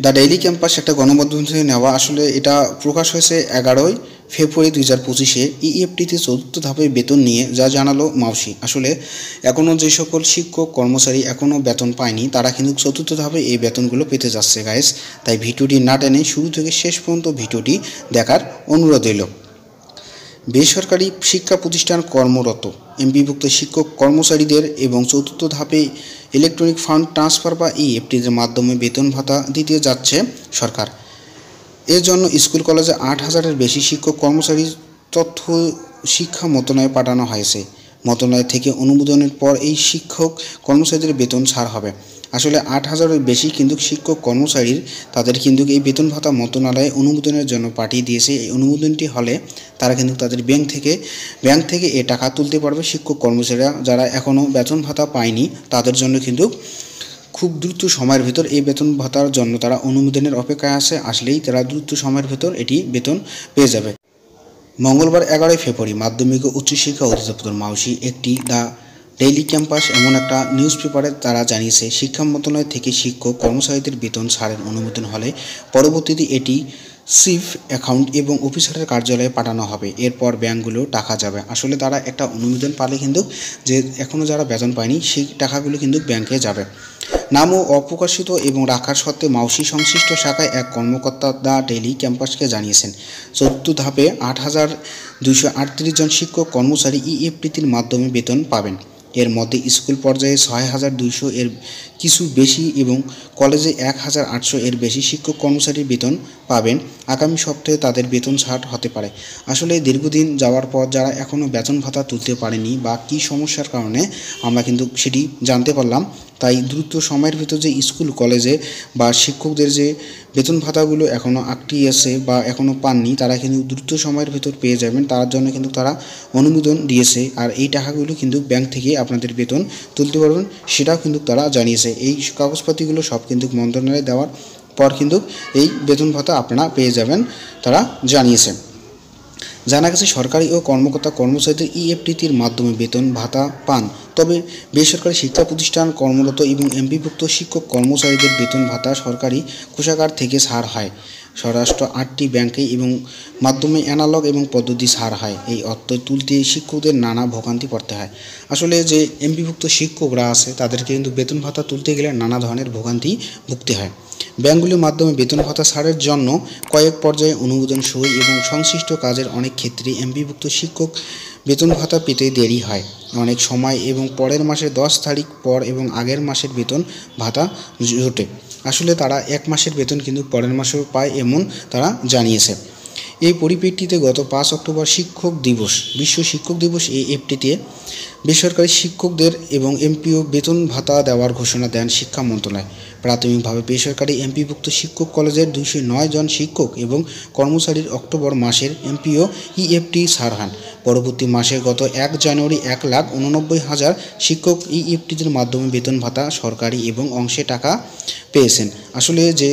The daily campus একটা গণমাধ্যম থেকে নেওয়া। আসলে এটা প্রকাশ হয়েছে 11ই ফেব্রুয়ারি 2025-এ ইএফটিতে চতুর্থ ধাপে বেতন নিয়ে যা জানালো মাউসি। আসলে এখনও যে সকল শিক্ষক কর্মচারী এখনও বেতন পায়নি তারা কিন্তু চতুর্থ ধাপে এই বেতনগুলো পেতে যাচ্ছে গাইস। তাই ভিডিওটি না টেনে শুরু থেকে শেষ পর্যন্ত ভিডিওটি দেখার অনুরোধ রইল। বেসরকারি শিক্ষা প্রতিষ্ঠান কর্মরত এমপিভুক্ত শিক্ষক কর্মচারীদের এবং চতুর্থ ধাপে ইলেকট্রনিক ফান্ড ট্রান্সফার বা ইএফটির মাধ্যমে বেতন ভাতা দিতে যাচ্ছে সরকার। এর জন্য স্কুল কলেজে 8,000-এর বেশি শিক্ষক কর্মচারী তথ্য শিক্ষা মন্ত্রণালয়ে পাঠানো হয়েছে। মন্ত্রণালয় থেকে অনুমোদনের পর এই শিক্ষক কর্মচারীদের বেতন ছাড় হবে। আসলে 8,000-এর বেশি কিন্তু শিক্ষক কর্মচারীর তাদের কিন্তু এই বেতন ভাতা মন্ত্রণালয়ে অনুমোদনের জন্য পাঠিয়ে দিয়েছে। এই অনুমোদনটি হলে তারা কিন্তু তাদের ব্যাংক থেকে এ টাকা তুলতে পারবে। শিক্ষক কর্মচারীরা যারা এখনও বেতন ভাতা পায়নি তাদের জন্য কিন্তু খুব দ্রুত সময়ের ভেতর এই বেতন ভাতার জন্য তারা অনুমোদনের অপেক্ষায় আছে। আসলেই তারা দ্রুত সময়ের ভেতর এটি বেতন পেয়ে যাবে। মঙ্গলবার 11ই ফেব্রুয়ারি মাধ্যমিক ও উচ্চশিক্ষা অধিদপ্তর মাউসি একটি দ্য ডেইলি ক্যাম্পাস এমন একটা নিউজ পেপারে তারা জানিয়েছে শিক্ষা মন্ত্রণালয় থেকে শিক্ষক কর্মচারীদের বেতন ছাড়ের অনুমোদন হলে পরবর্তীতে এটি চিফ অ্যাকাউন্ট এবং অফিসারের কার্যালয়ে পাঠানো হবে। এরপর ব্যাংকগুলো টাকা যাবে। আসলে তারা একটা অনুমোদন পালে কিন্তু যে এখনও যারা বেতন পায়নি সেই টাকাগুলো কিন্তু ব্যাংকে যাবে। নামও অপ্রকাশিত এবং রাখার সত্ত্বে মাউসি সংশ্লিষ্ট শাখায় এক কর্মকর্তা দ্য ডেইলি ক্যাম্পাসকে জানিয়েছেন চতুর্থ ধাপে 8,238 জন শিক্ষক কর্মচারী ইএফটির মাধ্যমে বেতন পাবেন। এর মধ্যে স্কুল পর্যায়ে 6,200 এর কিছু বেশি এবং কলেজে 1,800 এর বেশি শিক্ষক কর্মচারীর বেতন পাবেন। আগামী সপ্তাহে তাদের বেতন ছাড় হতে পারে। আসলে দীর্ঘদিন যাওয়ার পর যারা এখনও বেতন ভাতা তুলতে পারেনি বা কী সমস্যার কারণে আমরা কিন্তু সেটি জানতে পারলাম। তাই দ্রুত সময়ের ভিতর যে স্কুল কলেজে বা শিক্ষকদের যে বেতন ভাতাগুলো এখনও আটকে আছে বা এখনও পাননি তারা কিন্তু দ্রুত সময়ের ভিতর পেয়ে যাবেন। তার জন্য কিন্তু তারা অনুমোদন দিয়েছে। আর এই টাকাগুলো কিন্তু ব্যাংক থেকে আপনাদের বেতন তুলতে পারবেন সেটাও কিন্তু তারা জানিয়েছে। এই কাগজপাতিগুলো সব কিন্তু মন্ত্রণালয়ে দেওয়ার পর কিন্তু এই বেতন ভাতা আপনারা পেয়ে যাবেন তারা জানিয়েছে। জানা গেছে সরকারি ও কর্মচারীদের ইএফটির মাধ্যমে বেতন ভাতা পান। তবে বেসরকারি শিক্ষা প্রতিষ্ঠান কর্মরত এবং এমপিভুক্ত শিক্ষক কর্মচারীদের বেতন ভাতা সরকারি কোষাগার থেকে ছাড় হয়। স্বরাষ্ট্র 8টি ব্যাংকে এবং মাধ্যমে অ্যানালগ এবং পদ্ধতি ছাড় হয়। এই অর্থ তুলতে শিক্ষকদের নানা ভোগান্তি পড়তে হয়। আসলে যে এমপিভুক্ত শিক্ষকরা আছে তাদেরকে কিন্তু বেতন ভাতা তুলতে গেলে নানা ধরনের ভোগান্তি ভুগতে হয়। ব্যাংকগুলির মাধ্যমে বেতন ভাতা ছাড়ের জন্য কয়েক পর্যায়ে অনুমোদন সই এবং সংশ্লিষ্ট কাজের অনেক ক্ষেত্রে এমপিভুক্ত শিক্ষক বেতন ভাতা পেতে দেরি হয় অনেক সময় এবং পরের মাসের 10 তারিখ পর এবং আগের মাসের বেতন ভাতা জোটে। আসলে তারা এক মাসের বেতন কিন্তু পরের মাসেও পায় এমন তারা জানিয়েছে। এই পরিপ্রেক্ষিতে গত 5 অক্টোবর শিক্ষক দিবস বিশ্ব শিক্ষক দিবস ইএফটিতে বেসরকারি শিক্ষকদের এবং এমপিও বেতন ভাতা দেওয়ার ঘোষণা দেন শিক্ষা মন্ত্রণালয়। প্রাথমিকভাবে বেসরকারি এমপিভুক্ত শিক্ষক কলেজের 209 জন শিক্ষক এবং কর্মচারীর অক্টোবর মাসের এমপিও ইএফটি ছাড় হন। পরবর্তী মাসে গত 1 জানুয়ারি 1,89,000 শিক্ষক ইএফটির মাধ্যমে বেতন ভাতা সরকারি এবং অংশে টাকা পেয়েছেন। আসলে যে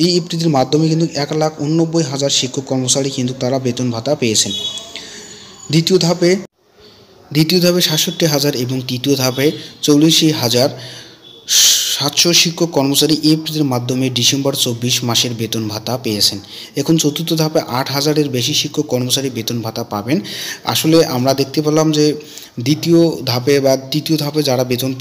ইএফটির মাধ্যমে কিন্তু 1,89,000 শিক্ষক কর্মচারী কিন্তু তারা বেতন ভাতা পেয়েছেন। দ্বিতীয় ধাপে 67,000 এবং তৃতীয় ধাপে 84,700 শিক্ষক কর্মচারী ইএফটির মাধ্যমে ডিসেম্বর 24 মাসের বেতন ভাতা পেয়েছেন। এখন চতুর্থ ধাপে 8,000-এর বেশি শিক্ষক কর্মচারী বেতন ভাতা পাবেন। আসলে আমরা দেখতে পেলাম যে দ্বিতীয় ধাপে যারা বেতন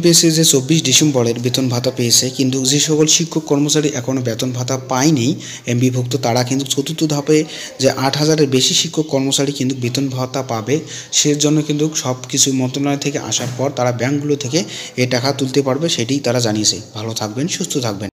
পেয়েছে যে 24 ডিসেম্বরের বেতন ভাতা পেয়েছে, কিন্তু যে সকল শিক্ষক কর্মচারী এখনও বেতন ভাতা পায়নি এমপিভুক্ত তারা কিন্তু চতুর্থ ধাপে যে 8,000-এর বেশি শিক্ষক কর্মচারী কিন্তু বেতন ভাতা পাবে। সেজন্য কিন্তু সব কিছু মন্ত্রণালয় থেকে আসার পর তারা ব্যাংকগুলো থেকে এই টাকা তুলতে পারবে সেটি তারা জানিয়েছে। ভালো থাকবেন, সুস্থ থাকবেন।